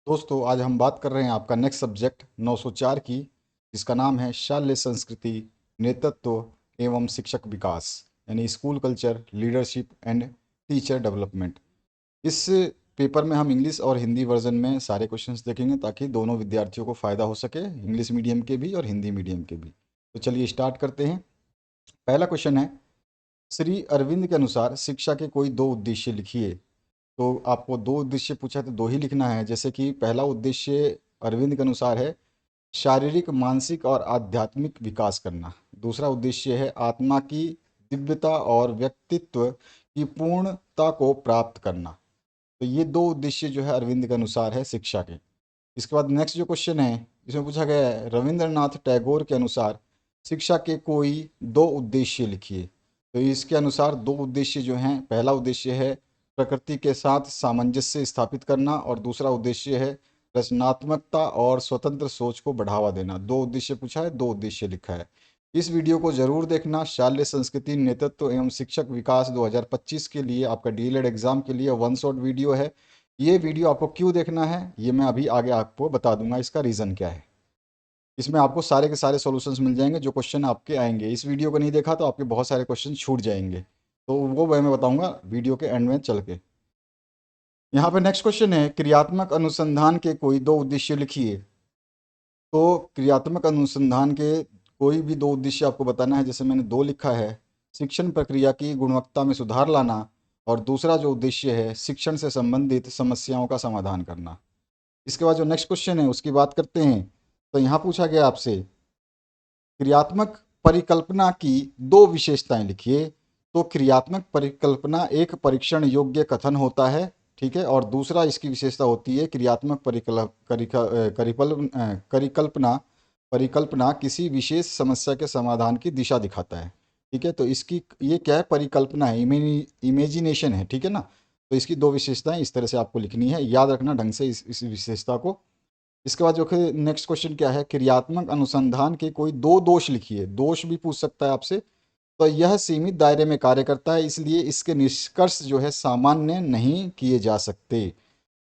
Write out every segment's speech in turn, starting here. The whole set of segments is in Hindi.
दोस्तों आज हम बात कर रहे हैं आपका नेक्स्ट सब्जेक्ट 904 की, जिसका नाम है शाल्य संस्कृति, नेतृत्व एवं शिक्षक विकास, यानी school culture, leadership and teacher development. इस पेपर में हम इंग्लिश और हिंदी वर्जन में सारे क्वेश्चंस देखेंगे ताकि दोनों विद्यार्थियों को फ़ायदा हो सके, इंग्लिश मीडियम के भी और हिंदी मीडियम के भी। तो चलिए स्टार्ट करते हैं। पहला क्वेश्चन है, श्री अरविंद के अनुसार शिक्षा के कोई दो उद्देश्य लिखिए। तो आपको दो उद्देश्य पूछा है तो दो ही लिखना है। जैसे कि पहला उद्देश्य अरविंद के अनुसार है शारीरिक, मानसिक और आध्यात्मिक विकास करना। दूसरा उद्देश्य है आत्मा की दिव्यता और व्यक्तित्व की पूर्णता को प्राप्त करना। तो ये दो उद्देश्य जो है अरविंद के अनुसार है शिक्षा के। इसके बाद नेक्स्ट जो क्वेश्चन है, इसमें पूछा गया है रविंद्रनाथ टैगोर के अनुसार शिक्षा के कोई दो उद्देश्य लिखिए। तो इसके अनुसार दो उद्देश्य जो हैं, पहला उद्देश्य है प्रकृति के साथ सामंजस्य स्थापित करना और दूसरा उद्देश्य है रचनात्मकता और स्वतंत्र सोच को बढ़ावा देना। दो उद्देश्य पूछा है, दो उद्देश्य लिखा है। इस वीडियो को जरूर देखना। शाल्य संस्कृति, नेतृत्व एवं शिक्षक विकास 2025 के लिए आपका डीएलएड एग्जाम के लिए वन शॉट वीडियो है। ये वीडियो आपको क्यों देखना है ये मैं अभी आगे आपको बता दूंगा, इसका रीज़न क्या है। इसमें आपको सारे के सारे सॉल्यूशंस मिल जाएंगे, जो क्वेश्चन आपके आएंगे। इस वीडियो को नहीं देखा तो आपके बहुत सारे क्वेश्चन छूट जाएंगे, तो वो मैं बताऊंगा वीडियो के एंड में चल के। यहाँ पे नेक्स्ट क्वेश्चन है, क्रियात्मक अनुसंधान के कोई दो उद्देश्य लिखिए। तो क्रियात्मक अनुसंधान के कोई भी दो उद्देश्य आपको बताना है। जैसे मैंने दो लिखा है, शिक्षण प्रक्रिया की गुणवत्ता में सुधार लाना और दूसरा जो उद्देश्य है शिक्षण से संबंधित समस्याओं का समाधान करना। इसके बाद जो नेक्स्ट क्वेश्चन है उसकी बात करते हैं। तो यहाँ पूछा गया आपसे क्रियात्मक परिकल्पना की दो विशेषताएं लिखिए। तो क्रियात्मक परिकल्पना एक परीक्षण योग्य कथन होता है, ठीक है, और दूसरा इसकी विशेषता होती है क्रियात्मक परिकल्पना परिकल्पना किसी विशेष समस्या के समाधान की दिशा दिखाता है। ठीक है, तो इसकी ये क्या है, परिकल्पना है, इमेजिनेशन है, ठीक है ना। तो इसकी दो विशेषताएं इस तरह से आपको लिखनी है, याद रखना ढंग से इस विशेषता को। इसके बाद जो कि नेक्स्ट क्वेश्चन क्या है, क्रियात्मक अनुसंधान के कोई दो दोष लिखिए। दोष भी पूछ सकता है आपसे। तो यह सीमित दायरे में कार्य करता है, इसलिए इसके निष्कर्ष जो है सामान्य नहीं किए जा सकते।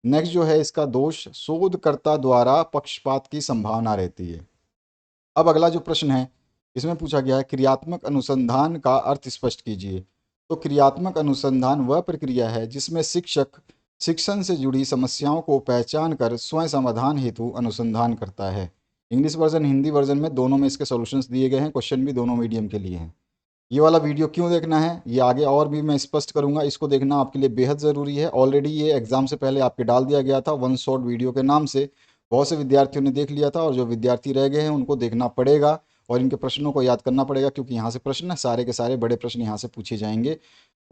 नेक्स्ट जो है इसका दोष, शोधकर्ता द्वारा पक्षपात की संभावना रहती है। अब अगला जो प्रश्न है इसमें पूछा गया है क्रियात्मक अनुसंधान का अर्थ स्पष्ट कीजिए। तो क्रियात्मक अनुसंधान वह प्रक्रिया है जिसमें शिक्षक शिक्षण से जुड़ी समस्याओं को पहचान कर स्वयं समाधान हेतु अनुसंधान करता है। इंग्लिश वर्जन, हिंदी वर्जन में दोनों में इसके सॉल्यूशंस दिए गए हैं। क्वेश्चन भी दोनों मीडियम के लिए हैं। ये वाला वीडियो क्यों देखना है ये आगे और भी मैं स्पष्ट करूंगा। इसको देखना आपके लिए बेहद ज़रूरी है। ऑलरेडी ये एग्जाम से पहले आपके डाल दिया गया था वन शॉट वीडियो के नाम से। बहुत से विद्यार्थियों ने देख लिया था और जो विद्यार्थी रह गए हैं उनको देखना पड़ेगा और इनके प्रश्नों को याद करना पड़ेगा, क्योंकि यहाँ से प्रश्न सारे के सारे बड़े प्रश्न यहाँ से पूछे जाएंगे।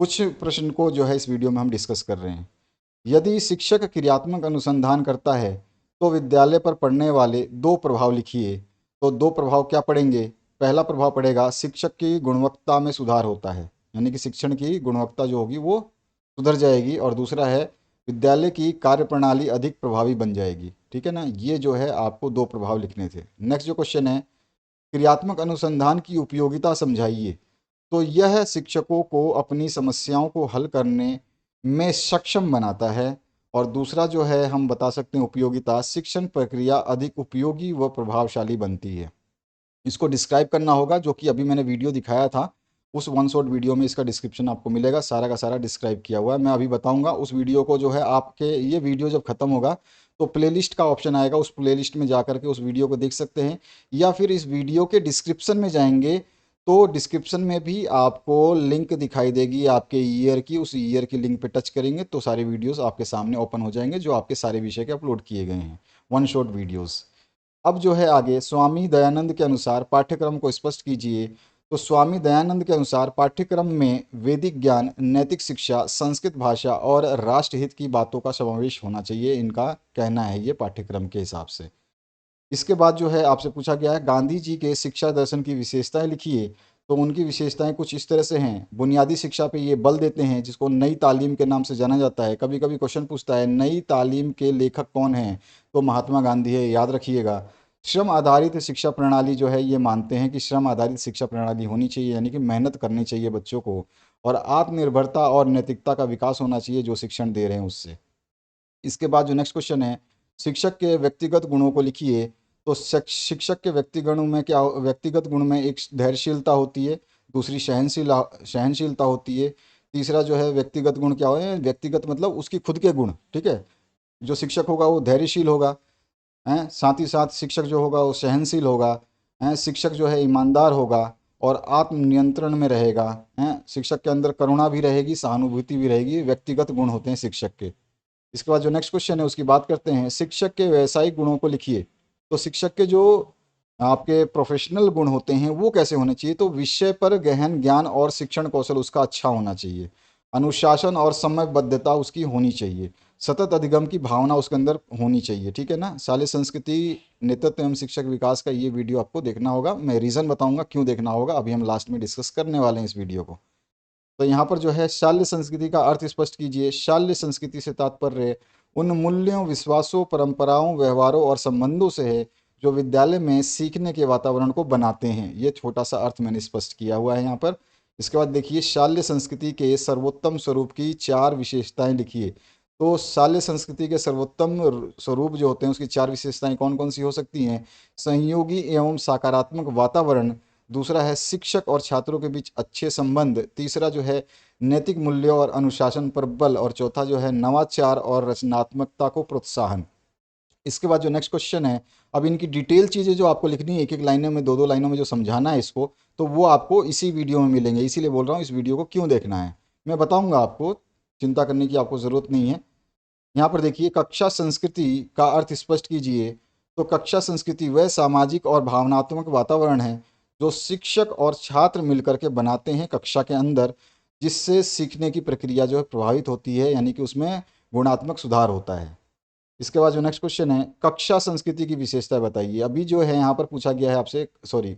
कुछ प्रश्न को जो है इस वीडियो में हम डिस्कस कर रहे हैं। यदि शिक्षक क्रियात्मक अनुसंधान करता है तो विद्यालय पर पड़ने वाले दो प्रभाव लिखिए। तो दो प्रभाव क्या पड़ेंगे, पहला प्रभाव पड़ेगा शिक्षक की गुणवत्ता में सुधार होता है, यानी कि शिक्षण की गुणवत्ता जो होगी वो सुधर जाएगी, और दूसरा है विद्यालय की कार्यप्रणाली अधिक प्रभावी बन जाएगी। ठीक है ना, ये जो है आपको दो प्रभाव लिखने थे। नेक्स्ट जो क्वेश्चन है, क्रियात्मक अनुसंधान की उपयोगिता समझाइए। तो यह शिक्षकों को अपनी समस्याओं को हल करने में सक्षम बनाता है, और दूसरा जो है हम बता सकते हैं उपयोगिता, शिक्षण प्रक्रिया अधिक उपयोगी व प्रभावशाली बनती है। इसको डिस्क्राइब करना होगा, जो कि अभी मैंने वीडियो दिखाया था उस वन शॉट वीडियो में इसका डिस्क्रिप्शन आपको मिलेगा, सारा का सारा डिस्क्राइब किया हुआ है। मैं अभी बताऊंगा उस वीडियो को, जो है आपके ये वीडियो जब खत्म होगा तो प्लेलिस्ट का ऑप्शन आएगा, उस प्लेलिस्ट में जा करके उस वीडियो को देख सकते हैं, या फिर इस वीडियो के डिस्क्रिप्शन में जाएंगे तो डिस्क्रिप्शन में भी आपको लिंक दिखाई देगी आपके ईयर की। उस ईयर की लिंक पे टच करेंगे तो सारे वीडियोस आपके सामने ओपन हो जाएंगे जो आपके सारे विषय के अपलोड किए गए हैं, वन शॉट वीडियोस। अब जो है आगे, स्वामी दयानंद के अनुसार पाठ्यक्रम को स्पष्ट कीजिए। तो स्वामी दयानंद के अनुसार पाठ्यक्रम में वैदिक ज्ञान, नैतिक शिक्षा, संस्कृत भाषा और राष्ट्रहित की बातों का समावेश होना चाहिए, इनका कहना है ये पाठ्यक्रम के हिसाब से। इसके बाद जो है आपसे पूछा गया है गांधी जी के शिक्षा दर्शन की विशेषताएं लिखिए। तो उनकी विशेषताएं कुछ इस तरह से हैं, बुनियादी शिक्षा पे ये बल देते हैं, जिसको नई तालीम के नाम से जाना जाता है। कभी कभी क्वेश्चन पूछता है नई तालीम के लेखक कौन हैं, तो महात्मा गांधी है, याद रखिएगा। श्रम आधारित शिक्षा प्रणाली जो है ये मानते हैं कि श्रम आधारित शिक्षा प्रणाली होनी चाहिए, यानी कि मेहनत करनी चाहिए बच्चों को, और आत्मनिर्भरता और नैतिकता का विकास होना चाहिए जो शिक्षण दे रहे हैं उससे। इसके बाद जो नेक्स्ट क्वेश्चन है, शिक्षक के व्यक्तिगत गुणों को लिखिए। तो शिक्षक के व्यक्तिगत गुण में एक धैर्यशीलता होती है, दूसरी सहनशीलता होती है, तीसरा जो है व्यक्तिगत गुण क्या है, व्यक्तिगत मतलब उसकी खुद के गुण, ठीक है। जो शिक्षक होगा वो धैर्यशील होगा, हैं, साथ ही साथ शिक्षक जो होगा वो सहनशील होगा, हैं, शिक्षक जो है ईमानदार होगा और आत्म नियंत्रण में रहेगा, हैं, शिक्षक के अंदर करुणा भी रहेगी, सहानुभूति भी रहेगी, व्यक्तिगत गुण होते हैं शिक्षक के। इसके बाद जो नेक्स्ट क्वेश्चन है उसकी बात करते हैं, शिक्षक के व्यावसायिक गुणों को लिखिए। तो शिक्षक के जो आपके प्रोफेशनल गुण होते हैं वो कैसे होने चाहिए, तो विषय पर गहन ज्ञान और शिक्षण कौशल उसका अच्छा होना चाहिए, अनुशासन और समयबद्धता उसकी होनी चाहिए, सतत अधिगम की भावना उसके अंदर होनी चाहिए, ठीक है ना। शालेय संस्कृति नेतृत्व एवं शिक्षक विकास का ये वीडियो आपको देखना होगा, मैं रीज़न बताऊंगा क्यों देखना होगा, अभी हम लास्ट में डिस्कस करने वाले हैं इस वीडियो को। तो यहाँ पर जो है शाल्य संस्कृति का अर्थ स्पष्ट कीजिए। शाल्य संस्कृति से तात्पर्य उन मूल्यों, विश्वासों, परंपराओं, व्यवहारों और संबंधों से है जो विद्यालय में सीखने के वातावरण को बनाते हैं। ये छोटा सा अर्थ मैंने स्पष्ट किया हुआ है यहाँ पर। इसके बाद देखिए, शाल्य संस्कृति के सर्वोत्तम स्वरूप की 4 विशेषताएं लिखिए। तो शाल्य संस्कृति के सर्वोत्तम स्वरूप जो होते हैं उसकी 4 विशेषताएं कौन कौन सी हो सकती हैं? सहयोगी एवं सकारात्मक वातावरण, दूसरा है शिक्षक और छात्रों के बीच अच्छे संबंध, तीसरा जो है नैतिक मूल्यों और अनुशासन पर बल, और चौथा जो है नवाचार और रचनात्मकता को प्रोत्साहन। इसके बाद जो नेक्स्ट क्वेश्चन है, अब इनकी डिटेल चीज़ें जो आपको लिखनी है, एक एक लाइनों में, दो दो लाइनों में जो समझाना है इसको, तो वो आपको इसी वीडियो में मिलेंगे। इसीलिए बोल रहा हूँ इस वीडियो को क्यों देखना है, मैं बताऊंगा आपको, चिंता करने की आपको ज़रूरत नहीं है। यहाँ पर देखिए, कक्षा संस्कृति का अर्थ स्पष्ट कीजिए। तो कक्षा संस्कृति वह सामाजिक और भावनात्मक वातावरण है जो शिक्षक और छात्र मिलकर के बनाते हैं कक्षा के अंदर, जिससे सीखने की प्रक्रिया जो है प्रभावित होती है, यानी कि उसमें गुणात्मक सुधार होता है। इसके बाद जो नेक्स्ट क्वेश्चन है, कक्षा संस्कृति की विशेषता बताइए। अभी जो है यहाँ पर पूछा गया है आपसे, सॉरी,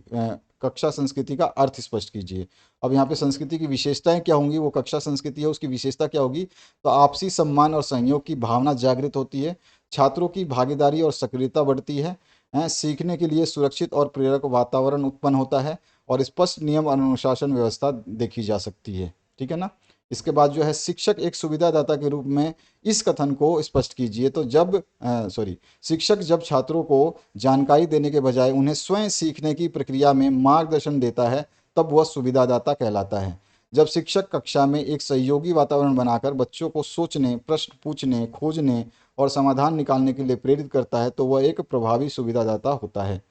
कक्षा संस्कृति का अर्थ स्पष्ट कीजिए। अब यहाँ पे संस्कृति की विशेषताएं क्या होंगी, वो कक्षा संस्कृति है उसकी विशेषता क्या होगी, तो आपसी सम्मान और सहयोग की भावना जागृत होती है, छात्रों की भागीदारी और सक्रियता बढ़ती है, सीखने के लिए सुरक्षित और प्रेरक वातावरण उत्पन्न होता है, और स्पष्ट नियम और अनुशासन व्यवस्था देखी जा सकती है, ठीक है ना। इसके बाद जो है, शिक्षक एक सुविधादाता के रूप में इस कथन को स्पष्ट कीजिए। तो शिक्षक जब छात्रों को जानकारी देने के बजाय उन्हें स्वयं सीखने की प्रक्रिया में मार्गदर्शन देता है, तब वह सुविधादाता कहलाता है। जब शिक्षक कक्षा में एक सहयोगी वातावरण बनाकर बच्चों को सोचने, प्रश्न पूछने, खोजने और समाधान निकालने के लिए प्रेरित करता है, तो वह एक प्रभावी सुविधादाता होता है।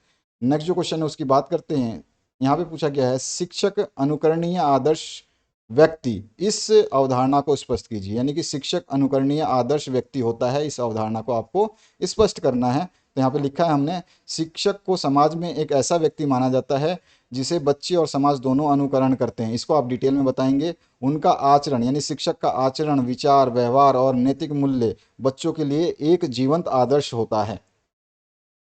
नेक्स्ट जो क्वेश्चन है उसकी बात करते हैं। यहाँ पे पूछा गया है, शिक्षक अनुकरणीय आदर्श व्यक्ति, इस अवधारणा को स्पष्ट कीजिए। यानी कि शिक्षक अनुकरणीय आदर्श व्यक्ति होता है, इस अवधारणा को आपको स्पष्ट करना है। तो यहाँ पे लिखा है हमने, शिक्षक को समाज में एक ऐसा व्यक्ति माना जाता है जिसे बच्चे और समाज दोनों अनुकरण करते हैं। इसको आप डिटेल में बताएंगे। उनका आचरण, यानी शिक्षक का आचरण, विचार, व्यवहार और नैतिक मूल्य बच्चों के लिए एक जीवंत आदर्श होता है।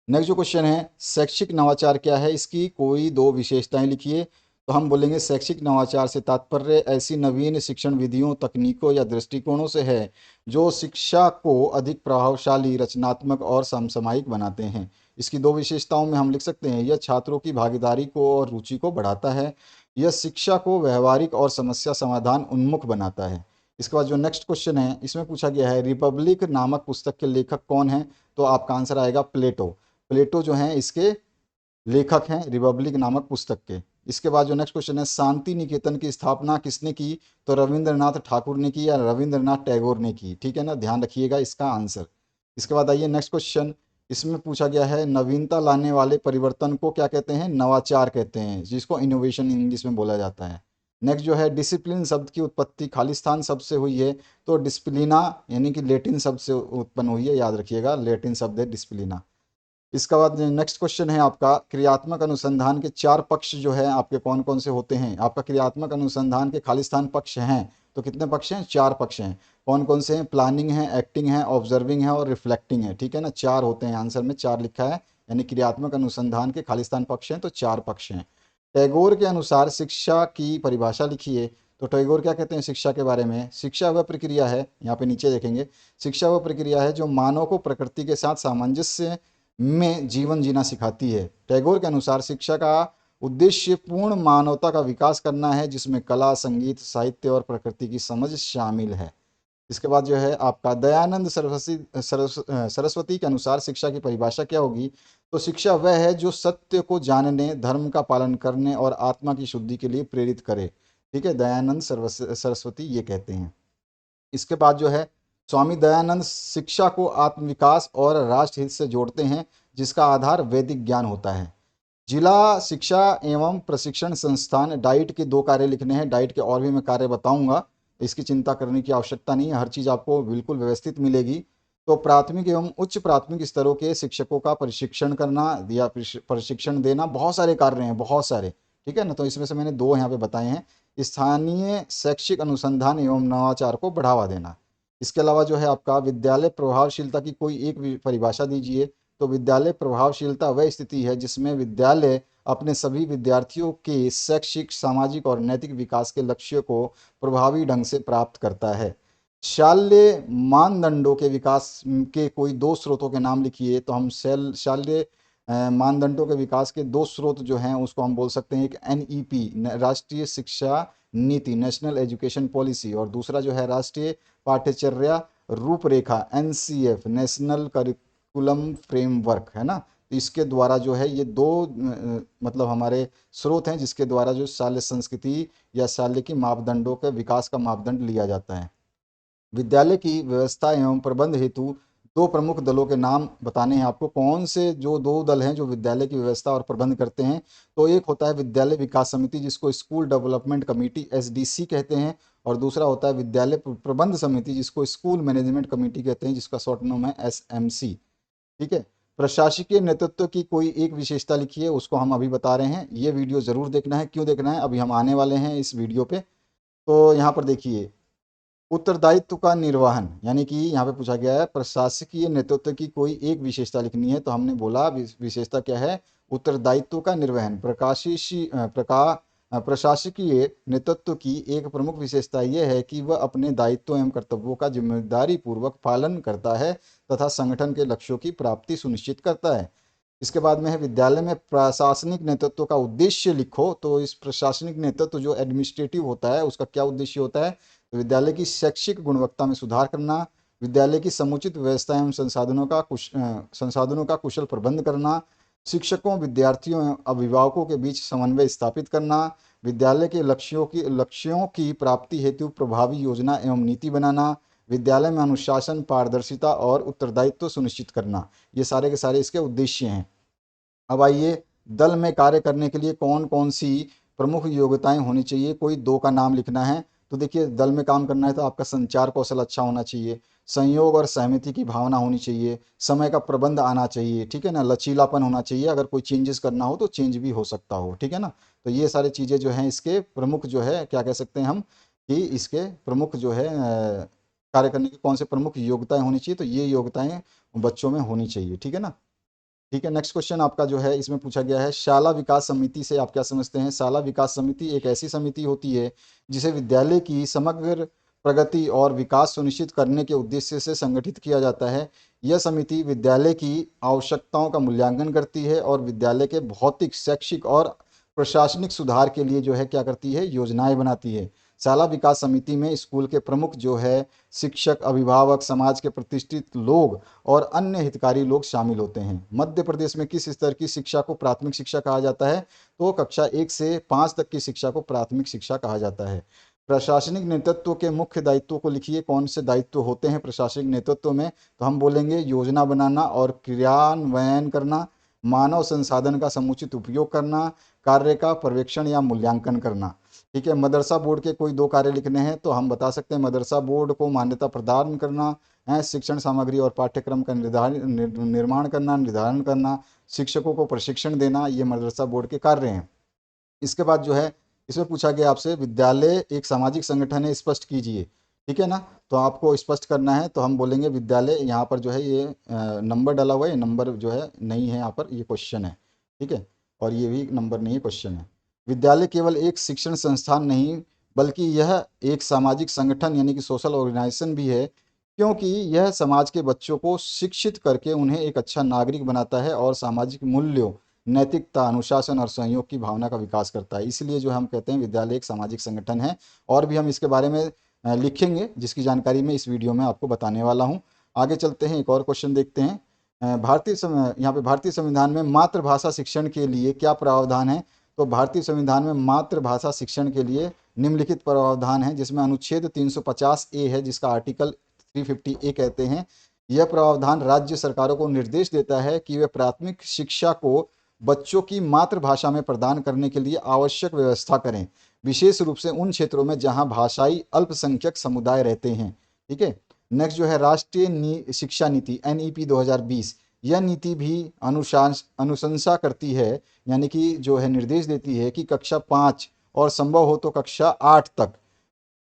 नेक्स्ट जो क्वेश्चन है, शैक्षिक नवाचार क्या है, इसकी कोई 2 विशेषताएं लिखिए। तो हम बोलेंगे, शैक्षिक नवाचार से तात्पर्य ऐसी नवीन शिक्षण विधियों, तकनीकों या दृष्टिकोणों से है जो शिक्षा को अधिक प्रभावशाली, रचनात्मक और समसामयिक बनाते हैं। इसकी 2 विशेषताओं में हम लिख सकते हैं, यह छात्रों की भागीदारी को और रुचि को बढ़ाता है, यह शिक्षा को व्यवहारिक और समस्या समाधान उन्मुख बनाता है। इसके बाद जो नेक्स्ट क्वेश्चन है, इसमें पूछा गया है, रिपब्लिक नामक पुस्तक के लेखक कौन है, तो आपका आंसर आएगा प्लेटो। प्लेटो जो हैं इसके लेखक हैं रिपब्लिक नामक पुस्तक के। इसके बाद जो नेक्स्ट क्वेश्चन है, शांति निकेतन की स्थापना किसने की, तो रविंद्रनाथ ठाकुर ने की या रविंद्रनाथ टैगोर ने की, ठीक है ना, ध्यान रखिएगा इसका आंसर। इसके बाद आइए नेक्स्ट क्वेश्चन, इसमें पूछा गया है, नवीनता लाने वाले परिवर्तन को क्या कहते हैं, नवाचार कहते हैं, जिसको इनोवेशन इंग्लिश में बोला जाता है। नेक्स्ट जो है, डिसिप्लिन शब्द की उत्पत्ति खालिस्तान शब्द से हुई है, तो डिस्प्लिना यानी कि लेटिन शब्द से उत्पन्न हुई है, याद रखिएगा, लेटिन शब्द है डिस्प्लिना। इसका बाद नेक्स्ट क्वेश्चन है आपका, क्रियात्मक अनुसंधान के 4 पक्ष जो है आपके कौन कौन से होते हैं। आपका क्रियात्मक अनुसंधान के खालिस्तान पक्ष हैं, तो कितने पक्ष हैं, 4 पक्ष हैं। कौन कौन से हैं, प्लानिंग है, एक्टिंग है, ऑब्जर्विंग है और रिफ्लेक्टिंग है, ठीक है ना, 4 होते हैं, आंसर में 4 लिखा है, यानी क्रियात्मक अनुसंधान के खालिस्तान पक्ष हैं तो 4 पक्ष हैं। टैगोर के अनुसार शिक्षा की परिभाषा लिखिए। तो टैगोर क्या कहते हैं शिक्षा के बारे में, शिक्षा वह प्रक्रिया है, यहाँ पे नीचे देखेंगे, शिक्षा वह प्रक्रिया है जो मानव को प्रकृति के साथ सामंजस्य में जीवन जीना सिखाती है। टैगोर के अनुसार शिक्षा का उद्देश्य पूर्ण मानवता का विकास करना है, जिसमें कला, संगीत, साहित्य और प्रकृति की समझ शामिल है। इसके बाद जो है आपका दयानंद सरस्वती के अनुसार शिक्षा की परिभाषा क्या होगी? तो शिक्षा वह है जो सत्य को जानने, धर्म का पालन करने और आत्मा की शुद्धि के लिए प्रेरित करे। ठीक है, दयानंद सरस्वती ये कहते हैं। इसके बाद जो है स्वामी दयानंद शिक्षा को आत्मविकास और राष्ट्र हित से जोड़ते हैं, जिसका आधार वैदिक ज्ञान होता है। जिला शिक्षा एवं प्रशिक्षण संस्थान डाइट के 2 कार्य लिखने हैं। डाइट के और भी मैं कार्य बताऊंगा, इसकी चिंता करने की आवश्यकता नहीं है, हर चीज़ आपको बिल्कुल व्यवस्थित मिलेगी। तो प्राथमिक एवं उच्च प्राथमिक स्तरों के शिक्षकों का प्रशिक्षण करना या प्रशिक्षण देना, बहुत सारे कार्य हैं, बहुत सारे। ठीक है ना, तो इसमें से मैंने 2 यहाँ पे बताए हैं। स्थानीय शैक्षिक अनुसंधान एवं नवाचार को बढ़ावा देना। इसके अलावा जो है आपका विद्यालय प्रभावशीलता की कोई एक परिभाषा दीजिए। तो विद्यालय प्रभावशीलता वह स्थिति है जिसमें विद्यालय अपने सभी विद्यार्थियों के शैक्षिक, सामाजिक और नैतिक विकास के लक्ष्य को प्रभावी ढंग से प्राप्त करता है। शाल्य मानदंडों के विकास के कोई 2 स्रोतों के नाम लिखिए। तो हम शाल्य मानदंडों के विकास के 2 स्रोत जो हैं उसको हम बोल सकते हैं, एक NEP राष्ट्रीय शिक्षा नीति, नेशनल एजुकेशन पॉलिसी, और दूसरा जो है राष्ट्रीय पाठ्यचर्या रूपरेखा, NCF नेशनल करिकुलम फ्रेमवर्क, है ना। तो इसके द्वारा जो है ये 2 मतलब हमारे स्रोत हैं जिसके द्वारा जो शाल्य संस्कृति या शाल्य की मापदंडों के विकास का मापदंड लिया जाता है। विद्यालय की व्यवस्था एवं प्रबंध हेतु 2 प्रमुख दलों के नाम बताने हैं आपको। कौन से जो 2 दल हैं जो विद्यालय की व्यवस्था और प्रबंध करते हैं? तो एक होता है विद्यालय विकास समिति, जिसको स्कूल डेवलपमेंट कमेटी SDC कहते हैं, और दूसरा होता है विद्यालय प्रबंध समिति, जिसको स्कूल मैनेजमेंट कमेटी कहते हैं, जिसका शॉर्ट नाम है SMC। ठीक है, प्रशासकीय नेतृत्व की कोई एक विशेषता लिखिए, उसको हम अभी बता रहे हैं। ये वीडियो जरूर देखना है। क्यों देखना है? अभी हम आने वाले हैं इस वीडियो पे। तो यहाँ पर देखिए, उत्तरदायित्व का निर्वहन, यानी कि यहाँ पे पूछा गया है प्रशासकीय नेतृत्व की कोई एक विशेषता लिखनी है। तो हमने बोला विशेषता क्या है? उत्तरदायित्व का निर्वहन। प्रशासकीय नेतृत्व की एक प्रमुख विशेषता यह है कि वह अपने दायित्व एवं कर्तव्यों का जिम्मेदारी पूर्वक पालन करता है तथा संगठन के लक्ष्यों की प्राप्ति सुनिश्चित करता है। इसके बाद में है विद्यालय में प्रशासनिक नेतृत्व का उद्देश्य लिखो। तो इस प्रशासनिक नेतृत्व जो एडमिनिस्ट्रेटिव होता है उसका क्या उद्देश्य होता है? तो विद्यालय की शैक्षिक गुणवत्ता में सुधार करना, विद्यालय की समुचित व्यवस्था एवं संसाधनों का कुशल प्रबंध करना, शिक्षकों, विद्यार्थियों एवं अभिभावकों के बीच समन्वय स्थापित करना, विद्यालय के लक्ष्यों की प्राप्ति हेतु प्रभावी योजना एवं नीति बनाना, विद्यालय में अनुशासन, पारदर्शिता और उत्तरदायित्व सुनिश्चित करना। ये सारे के सारे इसके उद्देश्य हैं। अब आइए, दल में कार्य करने के लिए कौन कौन सी प्रमुख योग्यताएं होनी चाहिए? कोई 2 का नाम लिखना है। तो देखिए, दल में काम करना है तो आपका संचार कौशल अच्छा होना चाहिए, संयोग और सहमति की भावना होनी चाहिए, समय का प्रबंध आना चाहिए, ठीक है ना, लचीलापन होना चाहिए, अगर कोई चेंजेस करना हो तो चेंज भी हो सकता हो, ठीक है ना। तो ये सारी चीज़ें जो हैं इसके प्रमुख जो है क्या कह सकते हैं हम, कि इसके प्रमुख जो है कार्य करने की कौन से प्रमुख योग्यताएं होनी चाहिए? तो ये योग्यताएं बच्चों में होनी चाहिए, ठीक है ना। ठीक है, नेक्स्ट क्वेश्चन आपका जो है इसमें पूछा गया है शाला विकास समिति से आप क्या समझते हैं? शाला विकास समिति एक ऐसी समिति होती है जिसे विद्यालय की समग्र प्रगति और विकास सुनिश्चित करने के उद्देश्य से संगठित किया जाता है। यह समिति विद्यालय की आवश्यकताओं का मूल्यांकन करती है और विद्यालय के भौतिक, शैक्षिक और प्रशासनिक सुधार के लिए जो है क्या करती है? योजनाएं बनाती है। शाला विकास समिति में स्कूल के प्रमुख जो है शिक्षक, अभिभावक, समाज के प्रतिष्ठित लोग और अन्य हितकारी लोग शामिल होते हैं। मध्य प्रदेश में किस स्तर की शिक्षा को प्राथमिक शिक्षा कहा जाता है? तो कक्षा 1 से 5 तक की शिक्षा को प्राथमिक शिक्षा कहा जाता है। प्रशासनिक नेतृत्व के मुख्य दायित्वों को लिखिए। कौन से दायित्व होते हैं प्रशासनिक नेतृत्व में? तो हम बोलेंगे योजना बनाना और क्रियान्वयन करना, मानव संसाधन का समुचित उपयोग करना, कार्य का पर्यवेक्षण या मूल्यांकन करना। ठीक है, मदरसा बोर्ड के कोई 2 कार्य लिखने हैं। तो हम बता सकते हैं मदरसा बोर्ड को मान्यता प्रदान करना है, शिक्षण सामग्री और पाठ्यक्रम का निर्माण करना, निर्धारण करना, शिक्षकों को प्रशिक्षण देना, ये मदरसा बोर्ड के कार्य हैं। इसके बाद जो है इसमें पूछा गया आपसे विद्यालय एक सामाजिक संगठन है, स्पष्ट कीजिए। ठीक है ना, तो आपको स्पष्ट करना है। तो हम बोलेंगे विद्यालय, यहाँ पर जो है ये नंबर डाला हुआ है, ये नंबर जो है नहीं है, यहाँ पर ये क्वेश्चन है, ठीक है, और ये भी नंबर नहीं है, क्वेश्चन है। विद्यालय केवल एक शिक्षण संस्थान नहीं बल्कि यह एक सामाजिक संगठन यानी कि सोशल ऑर्गेनाइजेशन भी है, क्योंकि यह समाज के बच्चों को शिक्षित करके उन्हें एक अच्छा नागरिक बनाता है और सामाजिक मूल्यों, नैतिकता, अनुशासन और सहयोग की भावना का विकास करता है। इसलिए जो हम कहते हैं विद्यालय एक सामाजिक संगठन है। और भी हम इसके बारे में लिखेंगे, जिसकी जानकारी मैं इस वीडियो में आपको बताने वाला हूँ। आगे चलते हैं, एक और क्वेश्चन देखते हैं। यहाँ पे भारतीय संविधान में मातृभाषा शिक्षण के लिए क्या प्रावधान है? तो भारतीय संविधान में मातृभाषा शिक्षण के लिए निम्नलिखित प्रावधान है, जिसमें अनुच्छेद 350 ए है, जिसका आर्टिकल 350 ए कहते हैं। यह प्रावधान राज्य सरकारों को निर्देश देता है कि वे प्राथमिक शिक्षा को बच्चों की मातृभाषा में प्रदान करने के लिए आवश्यक व्यवस्था करें, विशेष रूप से उन क्षेत्रों में जहां भाषाई अल्पसंख्यक समुदाय रहते हैं। ठीक है। नेक्स्ट जो है राष्ट्रीय शिक्षा नीति NEP 2020, यह नीति भी अनुशंसा करती है, यानी कि जो है निर्देश देती है कि कक्षा 5 और संभव हो तो कक्षा 8 तक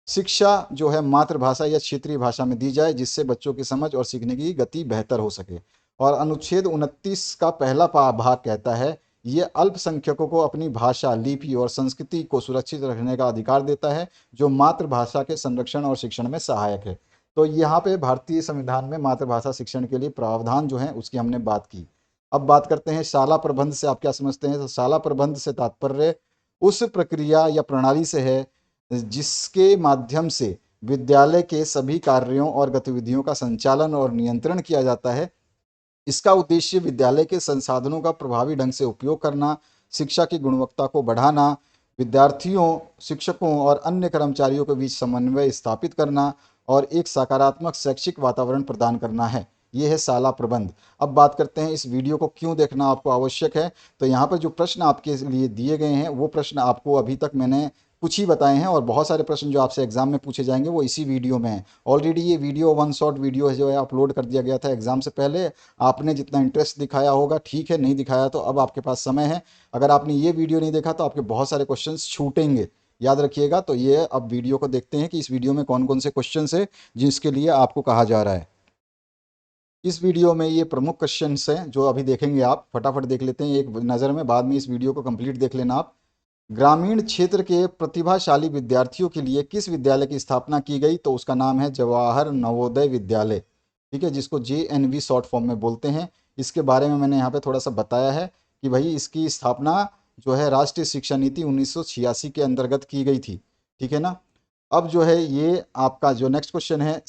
शिक्षा जो है मातृभाषा या क्षेत्रीय भाषा में दी जाए, जिससे बच्चों की समझ और सीखने की गति बेहतर हो सके। और अनुच्छेद 29 का पहला भाग कहता है, ये अल्पसंख्यकों को अपनी भाषा, लिपि और संस्कृति को सुरक्षित रखने का अधिकार देता है, जो मातृभाषा के संरक्षण और शिक्षण में सहायक है। तो यहाँ पे भारतीय संविधान में मातृभाषा शिक्षण के लिए प्रावधान जो है उसकी हमने बात की। अब बात करते हैं शाला प्रबंध से आप क्या समझते हैं। तो शाला प्रबंध से तात्पर्य उस प्रक्रिया या प्रणाली से है जिसके माध्यम से विद्यालय के सभी कार्यों और गतिविधियों का संचालन और नियंत्रण किया जाता है। इसका उद्देश्य विद्यालय के संसाधनों का प्रभावी ढंग से उपयोग करना, शिक्षा की गुणवत्ता को बढ़ाना, विद्यार्थियों, शिक्षकों और अन्य कर्मचारियों के बीच समन्वय स्थापित करना और एक सकारात्मक शैक्षिक वातावरण प्रदान करना है। ये है शाला प्रबंध। अब बात करते हैं इस वीडियो को क्यों देखना आपको आवश्यक है। तो यहाँ पर जो प्रश्न आपके लिए दिए गए हैं वो प्रश्न आपको अभी तक मैंने कुछ ही बताए हैं, और बहुत सारे प्रश्न जो आपसे एग्जाम में पूछे जाएंगे वो इसी वीडियो में हैं। ऑलरेडी ये वीडियो वन शॉट वीडियो है जो है अपलोड कर दिया गया था एग्जाम से पहले। आपने जितना इंटरेस्ट दिखाया होगा ठीक है, नहीं दिखाया तो अब आपके पास समय है। अगर आपने ये वीडियो नहीं देखा तो आपके बहुत सारे क्वेश्चंस छूटेंगे, याद रखिएगा। तो ये अब वीडियो को देखते हैं कि इस वीडियो में कौन कौन से क्वेश्चंस है जिसके लिए आपको कहा जा रहा है। इस वीडियो में ये प्रमुख क्वेश्चंस हैं जो अभी देखेंगे आप, फटाफट देख लेते हैं एक नज़र में, बाद में इस वीडियो को कंप्लीट देख लेना आप। ग्रामीण क्षेत्र के प्रतिभाशाली विद्यार्थियों के लिए किस विद्यालय की स्थापना की गई? तो उसका नाम है जवाहर नवोदय विद्यालय। ठीक है, जिसको JNV शॉर्ट फॉर्म में बोलते हैं। इसके बारे में मैंने यहाँ पे थोड़ा सा बताया है कि भाई इसकी स्थापना जो है राष्ट्रीय शिक्षा नीति 1986 के अंतर्गत की गई थी। ठीक है ना। अब जो है ये आपका जो नेक्स्ट क्वेश्चन है,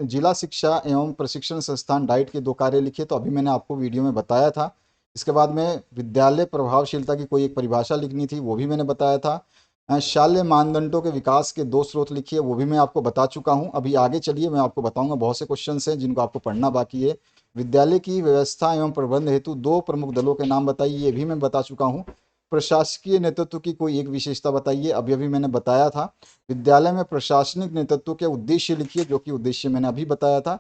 जिला शिक्षा एवं प्रशिक्षण संस्थान डाइट के 2 कार्य लिखिए। तो अभी मैंने आपको वीडियो में बताया था। इसके बाद में विद्यालय प्रभावशीलता की कोई एक परिभाषा लिखनी थी, वो भी मैंने बताया था। शाल्य मानदंडों के विकास के 2 स्रोत लिखिए, वो भी मैं आपको बता चुका हूँ। अभी आगे चलिए मैं आपको बताऊंगा, बहुत से क्वेश्चन हैं जिनको आपको पढ़ना बाकी है। विद्यालय की व्यवस्था एवं प्रबंध हेतु 2 प्रमुख दलों के नाम बताइए, ये भी मैं बता चुका हूँ। प्रशासकीय नेतृत्व की कोई एक विशेषता बताइए, अभी अभी मैंने बताया था। विद्यालय में प्रशासनिक नेतृत्व के उद्देश्य लिखिए, जो कि उद्देश्य मैंने अभी बताया था।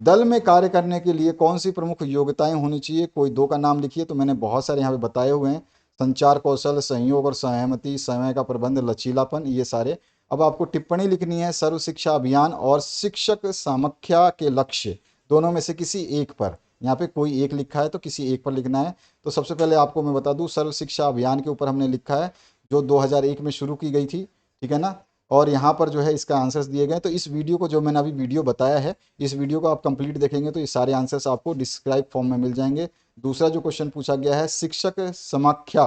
दल में कार्य करने के लिए कौन सी प्रमुख योग्यताएं होनी चाहिए, कोई 2 का नाम लिखिए। तो मैंने बहुत सारे यहाँ पे बताए हुए हैं, संचार कौशल, सहयोग और सहमति, समय का प्रबंध, लचीलापन, ये सारे। अब आपको टिप्पणी लिखनी है सर्व शिक्षा अभियान और शिक्षक सामख्या के लक्ष्य, दोनों में से किसी एक पर। यहाँ पे कोई एक लिखा है तो किसी एक पर लिखना है। तो सबसे पहले आपको मैं बता दूं, सर्व शिक्षा अभियान के ऊपर हमने लिखा है, जो 2001 में शुरू की गई थी। ठीक है ना। और यहाँ पर जो है इसका आंसर्स दिए गए। तो इस वीडियो को जो मैंने अभी वीडियो बताया है, इस वीडियो को आप कंप्लीट देखेंगे तो ये सारे आंसर्स आपको डिस्क्राइब फॉर्म में मिल जाएंगे। दूसरा जो क्वेश्चन पूछा गया है शिक्षक समाख्या,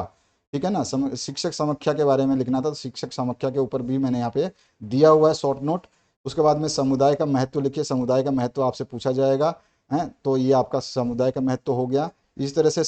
ठीक है ना, शिक्षक समाख्या के बारे में लिखना था। तो शिक्षक समाख्या के ऊपर भी मैंने यहाँ पे दिया हुआ है शॉर्ट नोट। उसके बाद में समुदाय का महत्व लिखिए, समुदाय का महत्व आपसे पूछा जाएगा है, तो ये आपका समुदाय का महत्व हो गया। इस तरह से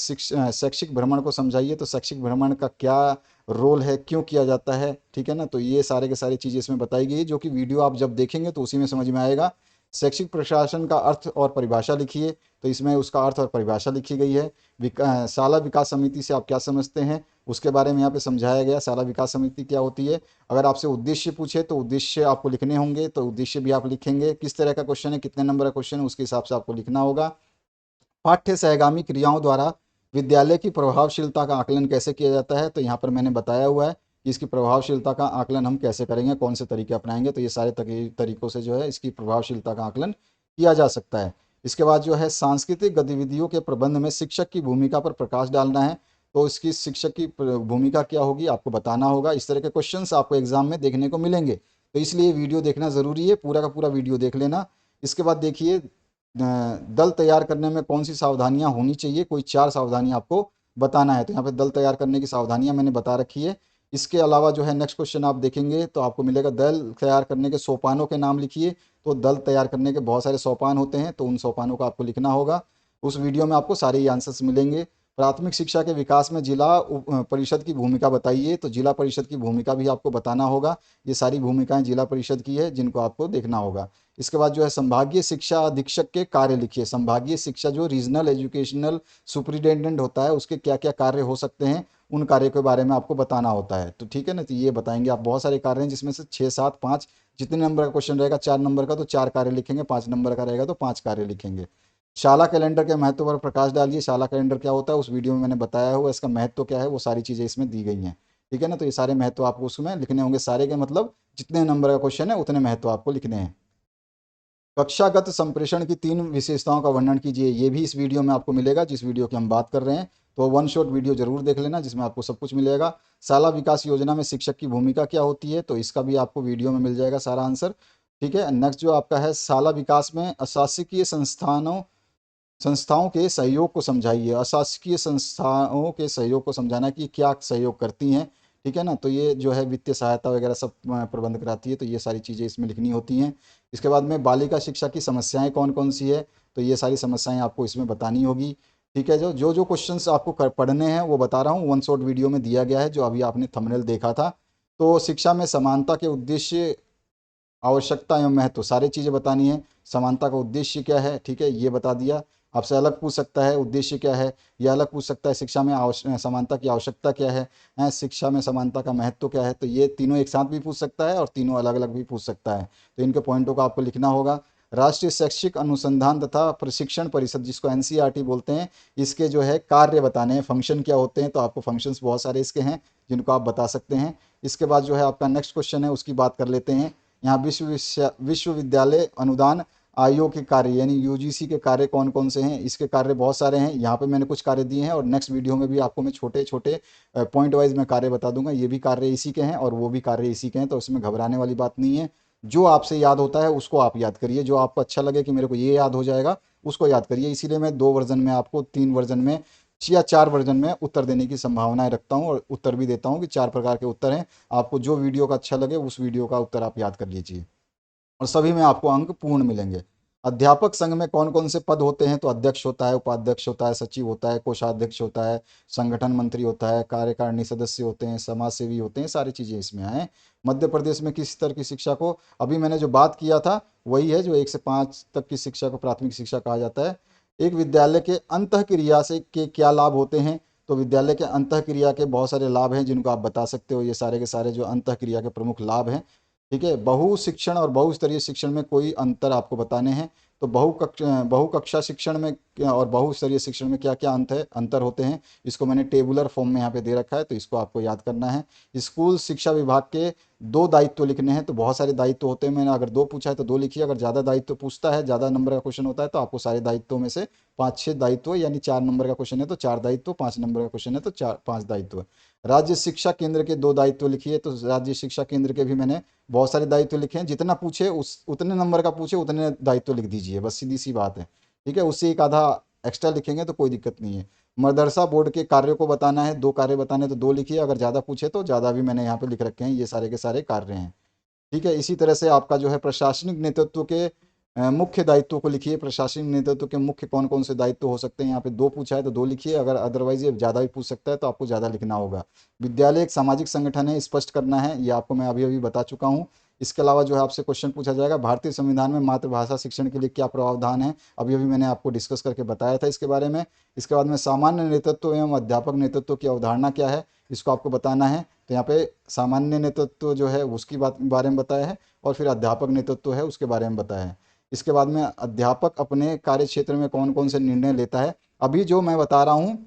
शैक्षिक भ्रमण को समझाइए, तो शैक्षिक भ्रमण का क्या रोल है, क्यों किया जाता है। ठीक है ना। तो ये सारे के सारी चीज़ें इसमें बताई गई है, जो कि वीडियो आप जब देखेंगे तो उसी में समझ में आएगा। शैक्षिक प्रशासन का अर्थ और परिभाषा लिखिए, तो इसमें उसका अर्थ और परिभाषा लिखी गई है। शाला विकास समिति से आप क्या समझते हैं, उसके बारे में यहाँ पे समझाया गया, शाला विकास समिति क्या होती है। अगर आपसे उद्देश्य पूछे तो उद्देश्य आपको लिखने होंगे, तो उद्देश्य भी आप लिखेंगे। किस तरह का क्वेश्चन है, कितने नंबर का क्वेश्चन है, उसके हिसाब से आपको लिखना होगा। पाठ्य सहगामी क्रियाओं द्वारा विद्यालय की प्रभावशीलता का आकलन कैसे किया जाता है, तो यहाँ पर मैंने बताया हुआ है कि इसकी प्रभावशीलता का आकलन हम कैसे करेंगे, कौन से तरीके अपनाएंगे। तो ये सारे तरीकों से जो है इसकी प्रभावशीलता का आकलन किया जा सकता है। इसके बाद जो है सांस्कृतिक गतिविधियों के प्रबंध में शिक्षक की भूमिका पर प्रकाश डालना है। तो इसकी शिक्षक की भूमिका क्या होगी आपको बताना होगा। इस तरह के क्वेश्चंस आपको एग्जाम में देखने को मिलेंगे, तो इसलिए वीडियो देखना ज़रूरी है, पूरा का पूरा वीडियो देख लेना। इसके बाद देखिए दल तैयार करने में कौन सी सावधानियां होनी चाहिए, कोई 4 सावधानियां आपको बताना है। तो यहाँ पे दल तैयार करने की सावधानियां मैंने बता रखी है। इसके अलावा जो है नेक्स्ट क्वेश्चन आप देखेंगे तो आपको मिलेगा दल तैयार करने के सोपानों के नाम लिखिए। तो दल तैयार करने के बहुत सारे सोपान होते हैं, तो उन सोपानों को आपको लिखना होगा। उस वीडियो में आपको सारे ही आंसर्स मिलेंगे। प्राथमिक शिक्षा के विकास में जिला परिषद की भूमिका बताइए, तो जिला परिषद की भूमिका भी आपको बताना होगा। ये सारी भूमिकाएं जिला परिषद की है जिनको आपको देखना होगा। इसके बाद जो है संभागीय शिक्षा अधीक्षक के कार्य लिखिए। संभागीय शिक्षा जो रीजनल एजुकेशनल सुपरिटेंडेंट होता है उसके क्या क्या कार्य हो सकते हैं, उन कार्यों के बारे में आपको बताना होता है। तो ठीक है ना, तो ये बताएंगे आप। बहुत सारे कार्य हैं जिसमें से 6 7 5 जितने नंबर का क्वेश्चन रहेगा, 4 नंबर का तो 4 कार्य लिखेंगे, 5 नंबर का रहेगा तो 5 कार्य लिखेंगे। शाला कैलेंडर के महत्व पर प्रकाश डालिए। शाला कैलेंडर क्या होता है उस वीडियो में मैंने बताया हुआ, इसका महत्व क्या है वो सारी चीज़ें इसमें दी गई हैं। ठीक है ना, तो ये सारे महत्व आपको उसमें लिखने होंगे। सारे के मतलब जितने नंबर का क्वेश्चन है उतने महत्व आपको लिखने हैं। कक्षागत संप्रेषण की 3 विशेषताओं का वर्णन कीजिए। ये भी इस वीडियो में आपको मिलेगा जिस वीडियो की हम बात कर रहे हैं। तो वन शॉट वीडियो जरूर देख लेना जिसमें आपको सब कुछ मिलेगा। शाला विकास योजना में शिक्षक की भूमिका क्या होती है, तो इसका भी आपको वीडियो में मिल जाएगा सारा आंसर। ठीक है, नेक्स्ट जो आपका है शाला विकास में अशासकीय संस्थाओं के सहयोग को समझाइए। अशासकीय संस्थाओं के सहयोग को समझाना कि क्या सहयोग करती हैं। ठीक है ना, तो ये जो है वित्तीय सहायता वगैरह सब प्रबंध कराती है, तो ये सारी चीज़ें इसमें लिखनी होती हैं। इसके बाद में बालिका शिक्षा की समस्याएं कौन कौन सी है, तो ये सारी समस्याएं आपको इसमें बतानी होगी। ठीक है, जो जो जो क्वेश्चंस आपको पढ़ने हैं वो बता रहा हूँ, वन शॉट वीडियो में दिया गया है जो अभी आपने थंबनेल देखा था। तो शिक्षा में समानता के उद्देश्य, आवश्यकता एवं महत्व सारी चीज़ें बतानी है। समानता का उद्देश्य क्या है, ठीक है, ये बता दिया। आपसे अलग पूछ सकता है उद्देश्य क्या है, यह अलग पूछ सकता है शिक्षा में समानता की आवश्यकता क्या है, शिक्षा में समानता का महत्व क्या है। तो ये तीनों एक साथ भी पूछ सकता है और तीनों अलग अलग भी पूछ सकता है। तो इनके पॉइंटों को आपको लिखना होगा। राष्ट्रीय शैक्षिक अनुसंधान तथा प्रशिक्षण परिषद जिसको एनसीईआरटी बोलते हैं, इसके जो है कार्य बताने हैं, फंक्शन क्या होते हैं। तो आपको फंक्शंस बहुत सारे इसके हैं जिनको आप बता सकते हैं। इसके बाद जो है आपका नेक्स्ट क्वेश्चन है उसकी बात कर लेते हैं। यहाँ विश्वविद्यालय अनुदान आयोग के कार्य यानी यूजीसी के कार्य कौन कौन से हैं, इसके कार्य बहुत सारे हैं। यहाँ पे मैंने कुछ कार्य दिए हैं और नेक्स्ट वीडियो में भी आपको मैं छोटे छोटे पॉइंट वाइज में कार्य बता दूंगा। ये भी कार्य इसी के हैं और वो भी कार्य इसी के हैं, तो उसमें घबराने वाली बात नहीं है। जो आपसे याद होता है उसको आप याद करिए, जो आपको अच्छा लगे कि मेरे को ये याद हो जाएगा उसको याद करिए। इसीलिए मैं 2 वर्जन में आपको 3 वर्जन में या 4 वर्जन में उत्तर देने की संभावनाएं रखता हूँ और उत्तर भी देता हूँ कि 4 प्रकार के उत्तर हैं। आपको जो वीडियो का अच्छा लगे उस वीडियो का उत्तर आप याद कर लीजिए और सभी में आपको अंक पूर्ण मिलेंगे। अध्यापक संघ में कौन कौन से पद होते हैं, तो अध्यक्ष होता है, उपाध्यक्ष होता है, सचिव होता है, कोषाध्यक्ष होता है, संगठन मंत्री होता है, कार्यकारिणी सदस्य होते हैं, समाज सेवी होते हैं, सारी चीज़ें इसमें आए। मध्य प्रदेश में किस स्तर की शिक्षा को, अभी मैंने जो बात किया था वही है जो 1 से 5 तक की शिक्षा को प्राथमिक शिक्षा कहा जाता है। एक विद्यालय के अंतःक्रिया से के क्या लाभ होते हैं, तो विद्यालय के अंतःक्रिया के बहुत सारे लाभ हैं जिनको आप बता सकते हो। ये सारे के सारे जो अंतःक्रिया के प्रमुख लाभ हैं। ठीक है, बहु शिक्षण और बहुस्तरीय शिक्षण में कोई अंतर आपको बताने हैं। तो बहुकक्षा शिक्षण में और बहुस्तरीय शिक्षण में क्या क्या अंतर होते हैं, इसको मैंने टेबुलर फॉर्म में यहाँ पे दे रखा है, तो इसको आपको याद करना है। स्कूल शिक्षा विभाग के 2 दायित्व लिखने हैं, तो बहुत सारे दायित्व होते हैं। मैंने अगर 2 पूछा है तो 2 लिखिए, अगर ज़्यादा दायित्व पूछता है, ज़्यादा नंबर का क्वेश्चन होता है तो आपको सारे दायित्वों में से 5 6 दायित्व, यानी 4 नंबर का क्वेश्चन है तो 4 दायित्व, 5 नंबर का क्वेश्चन है तो 5 दायित्व। राज्य शिक्षा केंद्र के 2 दायित्व लिखिए, तो राज्य शिक्षा केंद्र के भी मैंने बहुत सारे दायित्व लिखे हैं। जितना पूछे उस उतने नंबर का पूछे उतने दायित्व लिख दीजिए, बस सीधी सी बात है। ठीक है, उससे एक आधा एक्स्ट्रा लिखेंगे तो कोई दिक्कत नहीं है। मदरसा बोर्ड के कार्यों को बताना है, 2 कार्य बताने हैं तो 2 लिखिए, अगर ज़्यादा पूछे तो ज़्यादा भी मैंने यहाँ पे लिख रखे हैं। ये सारे के सारे कार्य हैं। ठीक है, इसी तरह से आपका जो है प्रशासनिक नेतृत्व के मुख्य दायित्वों को लिखिए। प्रशासनिक नेतृत्व के मुख्य कौन कौन से दायित्व हो सकते हैं, यहाँ पे 2 पूछा है तो 2 लिखिए, अगर अदरवाइज ये ज़्यादा भी पूछ सकता है तो आपको ज़्यादा लिखना होगा। विद्यालय एक सामाजिक संगठन है, स्पष्ट करना है, ये आपको मैं अभी अभी बता चुका हूँ। इसके अलावा जो है आपसे क्वेश्चन पूछा जाएगा भारतीय संविधान में मातृभाषा शिक्षण के लिए क्या प्रावधान है, अभी अभी मैंने आपको डिस्कस करके बताया था इसके बारे में। इसके बाद में सामान्य नेतृत्व एवं अध्यापक नेतृत्व की अवधारणा क्या है, इसको आपको बताना है। तो यहाँ पे सामान्य नेतृत्व जो है उसकी बारे में बताया है और फिर अध्यापक नेतृत्व है उसके बारे में बताया है। इसके बाद में अध्यापक अपने कार्य क्षेत्र में कौन कौन से निर्णय लेता है, अभी जो मैं बता रहा हूँ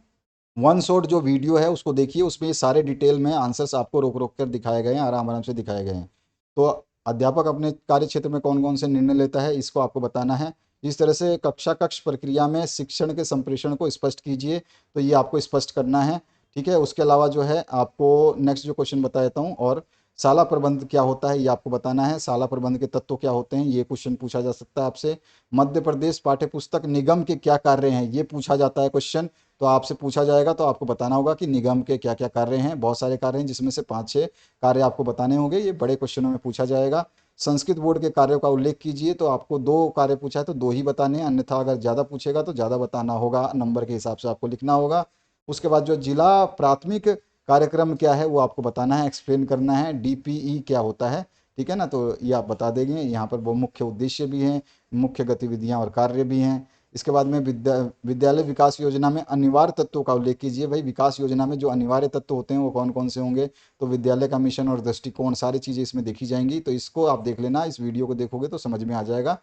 वन शॉट जो वीडियो है उसको देखिए, उसमें ये सारे डिटेल में आंसर्स आपको रोक रोक कर दिखाए गए हैं, आराम आराम से दिखाए गए हैं। तो अध्यापक अपने कार्य क्षेत्र में कौन कौन से निर्णय लेता है इसको आपको बताना है। इस तरह से कक्षा कक्ष प्रक्रिया में शिक्षण के संप्रेषण को स्पष्ट कीजिए, तो ये आपको स्पष्ट करना है। ठीक है, उसके अलावा जो है आपको नेक्स्ट जो क्वेश्चन बता देता हूँ, और शाला प्रबंध क्या होता है ये आपको बताना है। शाला प्रबंध के तत्व क्या होते हैं ये क्वेश्चन पूछा जा सकता है आपसे। मध्य प्रदेश पाठ्य पुस्तक निगम के क्या कार्य हैं ये पूछा जाता है क्वेश्चन। तो आपसे पूछा जाएगा तो आपको बताना होगा कि निगम के क्या क्या कार्य हैं। बहुत सारे कार्य हैं जिसमें से 5-6 कार्य आपको बताने होंगे, ये बड़े क्वेश्चनों में पूछा जाएगा। संस्कृत बोर्ड के कार्यों का उल्लेख कीजिए, तो आपको 2 कार्य पूछा है तो 2 ही बताने हैं, अन्यथा अगर ज़्यादा पूछेगा तो ज़्यादा बताना होगा, नंबर के हिसाब से आपको लिखना होगा। उसके बाद जो जिला प्राथमिक कार्यक्रम क्या है वो आपको बताना है, एक्सप्लेन करना है। डीपीई क्या होता है, ठीक है ना, तो ये आप बता देंगे। यहाँ पर वो मुख्य उद्देश्य भी हैं, मुख्य गतिविधियाँ और कार्य भी हैं। इसके बाद में विद्यालय विकास योजना में अनिवार्य तत्वों का उल्लेख कीजिए। भाई विकास योजना में जो अनिवार्य तत्व होते हैं वो कौन कौन से होंगे, तो विद्यालय का मिशन और दृष्टिकोण सारी चीज़ें इसमें देखी जाएंगी, तो इसको आप देख लेना, इस वीडियो को देखोगे तो समझ में आ जाएगा।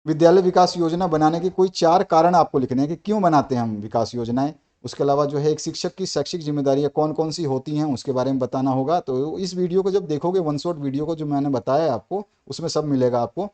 विद्यालय विकास योजना बनाने के कोई 4 कारण आपको लिखने हैं कि क्यों बनाते हैं हम विकास योजनाएं। उसके अलावा जो है एक शिक्षक की शैक्षिक जिम्मेदारियां कौन कौन सी होती हैं उसके बारे में बताना होगा। तो इस वीडियो को जब देखोगे, वन शॉट वीडियो को जो मैंने बताया है आपको, उसमें सब मिलेगा आपको।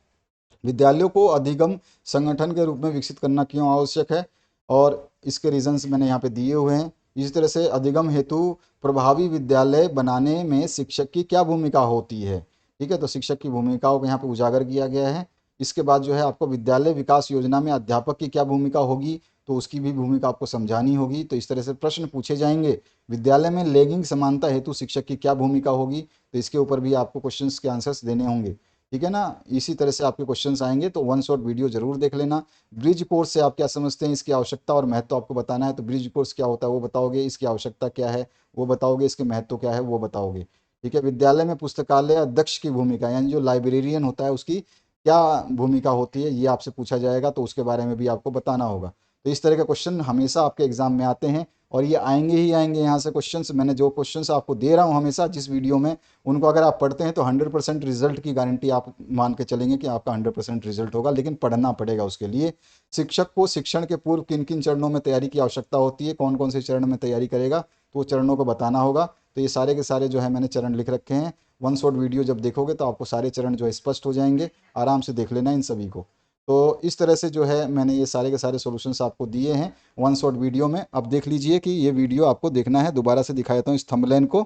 विद्यालयों को अधिगम संगठन के रूप में विकसित करना क्यों आवश्यक है, और इसके रीजंस मैंने यहाँ पे दिए हुए हैं। इसी तरह से अधिगम हेतु प्रभावी विद्यालय बनाने में शिक्षक की क्या भूमिका होती है, ठीक है, तो शिक्षक की भूमिकाओं को यहाँ पे उजागर किया गया है। इसके बाद जो है आपको विद्यालय विकास योजना में अध्यापक की क्या भूमिका होगी, तो उसकी भी भूमिका आपको समझानी होगी। तो इस तरह से प्रश्न पूछे जाएंगे। विद्यालय में लैंगिक समानता हेतु शिक्षक की क्या भूमिका होगी, तो इसके ऊपर भी आपको क्वेश्चंस के आंसर्स देने होंगे, ठीक है ना। इसी तरह से आपके क्वेश्चंस आएंगे, तो वन शॉट वीडियो जरूर देख लेना। ब्रिज कोर्स से आप क्या समझते हैं, इसकी आवश्यकता और महत्व आपको बताना है, तो ब्रिज कोर्स क्या होता है वो बताओगे, इसकी आवश्यकता क्या है वो बताओगे, इसके महत्व क्या है वो बताओगे, ठीक है। विद्यालय में पुस्तकालय अध्यक्ष की भूमिका, यानी जो लाइब्रेरियन होता है उसकी क्या भूमिका होती है, ये आपसे पूछा जाएगा, तो उसके बारे में भी आपको बताना होगा। तो इस तरह के क्वेश्चन हमेशा आपके एग्जाम में आते हैं, और ये आएंगे ही आएंगे यहाँ से क्वेश्चंस। मैंने जो क्वेश्चंस आपको दे रहा हूँ हमेशा जिस वीडियो में, उनको अगर आप पढ़ते हैं तो 100% रिजल्ट की गारंटी आप मान के चलेंगे कि आपका 100% रिजल्ट होगा, लेकिन पढ़ना पड़ेगा उसके लिए। शिक्षक को शिक्षण के पूर्व किन किन चरणों में तैयारी की आवश्यकता होती है, कौन कौन से चरण में तैयारी करेगा, तो वो चरणों को बताना होगा। तो ये सारे के सारे जो है मैंने चरण लिख रखे हैं। वन शॉट वीडियो जब देखोगे तो आपको सारे चरण जो है स्पष्ट हो जाएंगे, आराम से देख लेना इन सभी को। तो इस तरह से जो है मैंने ये सारे के सारे सॉल्यूशंस आपको दिए हैं वन शॉट वीडियो में। अब देख लीजिए कि ये वीडियो आपको देखना है, दोबारा से दिखा देता हूँ इस थंबनेल को।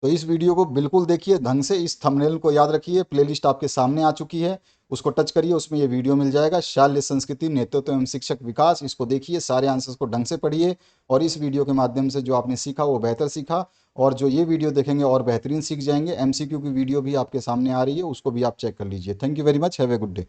तो इस वीडियो को बिल्कुल देखिए ढंग से, इस थंबनेल को याद रखिए। प्लेलिस्ट आपके सामने आ चुकी है, उसको टच करिए, उसमें ये वीडियो मिल जाएगा, शाल्य संस्कृति नेतृत्व एवं शिक्षक विकास। इसको देखिए, सारे आंसर्स को ढंग से पढ़िए, और इस वीडियो के माध्यम से जो आपने सीखा वो बेहतर सीखा, और जो ये वीडियो देखेंगे और बेहतरीन सीख जाएंगे। एमसीक्यू की वीडियो भी आपके सामने आ रही है, उसको भी आप चेक कर लीजिए। Thank you very much, have a good day.